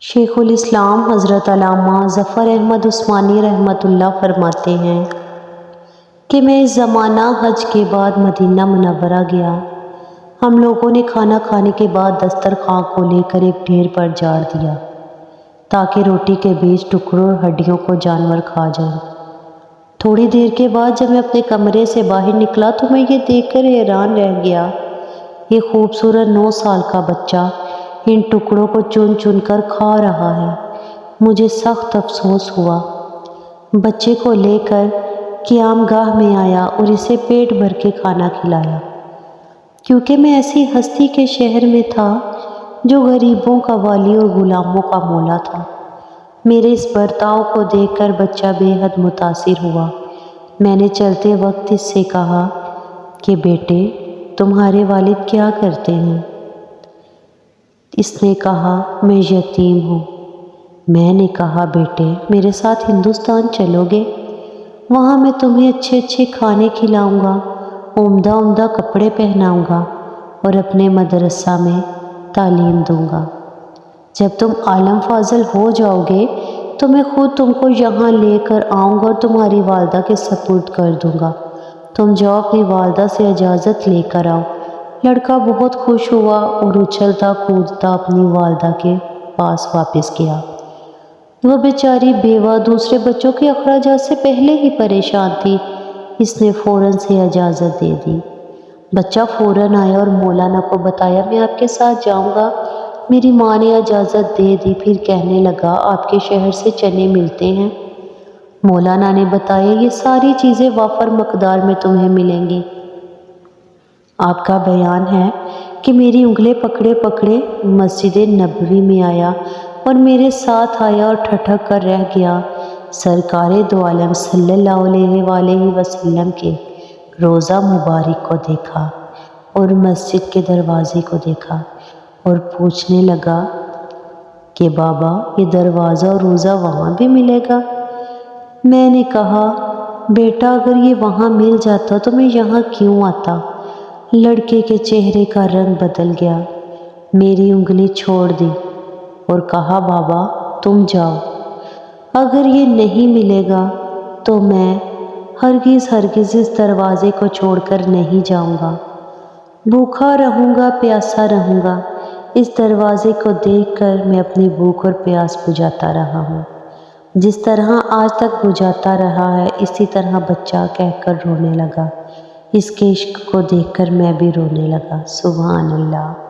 شیخ الاسلام حضرت علامہ ظفر احمد عثمانی رحمۃ اللہ فرماتے ہیں کہ میں اس زمانہ حج کے بعد مدینہ منورہ گیا۔ ہم لوگوں نے کھانا کھانے کے بعد دسترخوان کو لے کر ایک ڈھیر پر جاڑ دیا تاکہ روٹی کے بیچ ٹکڑوں اور ہڈیوں کو جانور کھا جائیں۔ تھوڑی دیر کے بعد جب میں اپنے کمرے سے باہر نکلا تو میں یہ دیکھ کر حیران رہ گیا، یہ خوبصورت 9 سال کا بچہ ان ٹکڑوں کو چن چن کر کھا رہا ہے۔ مجھے سخت افسوس ہوا۔ بچے کو لے کر قیام گاہ میں آیا اور اسے پیٹ بھر کے کھانا کھلایا، کیونکہ میں ایسی ہستی کے شہر میں تھا جو غریبوں کا والی اور غلاموں کا مولا تھا۔ میرے اس برتاؤ کو دیکھ کر بچہ بے حد متاثر ہوا۔ میں نے چلتے وقت اس سے کہا کہ بیٹے، تمہارے والد کیا کرتے ہیں؟ اس نے کہا میں یتیم ہوں۔ میں نے کہا بیٹے، میرے ساتھ ہندوستان چلو گے؟ وہاں میں تمہیں اچھے اچھے کھانے کھلاؤں گا، عمدہ عمدہ کپڑے پہناؤں گا اور اپنے مدرسہ میں تعلیم دوں گا۔ جب تم عالم فاضل ہو جاؤ گے تو میں خود تم کو یہاں لے کر آؤں گا اور تمہاری والدہ کے سپرد کر دوں گا۔ تم جاؤ اپنی والدہ سے اجازت لے کر آؤ۔ لڑکا بہت خوش ہوا اور اچھلتا کودتا اپنی والدہ کے پاس واپس گیا۔ وہ بیچاری بیوہ دوسرے بچوں کے اخراجات سے پہلے ہی پریشان تھی۔ اس نے فوراً سے اجازت دے دی۔ بچہ فوراً آیا اور مولانا کو بتایا میں آپ کے ساتھ جاؤں گا۔ میری ماں نے اجازت دے دی، پھر کہنے لگا آپ کے شہر سے چنے ملتے ہیں؟ مولانا نے بتایا یہ ساری چیزیں وافر مقدار میں تمہیں ملیں گی۔ آپ کا بیان ہے کہ میری انگلیں پکڑے پکڑے مسجد نبوی میں آیا اور میرے ساتھ آیا اور ٹھٹک کر رہ گیا۔ سرکار دو عالم صلی اللہ علیہ وآلہ وسلم کے روضہ مبارک کو دیکھا اور مسجد کے دروازے کو دیکھا اور پوچھنے لگا کہ بابا یہ دروازہ اور روضہ وہاں بھی ملے گا؟ میں نے کہا بیٹا اگر یہ وہاں مل جاتا تو میں یہاں کیوں آتا؟ لڑکے کے چہرے کا رنگ بدل گیا، میری انگلی چھوڑ دی اور کہا بابا تم جاؤ، اگر یہ نہیں ملے گا تو میں ہرگز ہرگز اس دروازے کو چھوڑ کر نہیں جاؤں گا۔ بھوکا رہوں گا، پیاسا رہوں گا۔ اس دروازے کو دیکھ کر میں اپنی بھوک اور پیاس بجھاتا رہا ہوں، جس طرح آج تک بجھاتا رہا ہے۔ اسی طرح بچہ کہہ کر رونے لگا۔ اس کے عشق کو دیکھ کر میں بھی رونے لگا۔ سبحان اللہ۔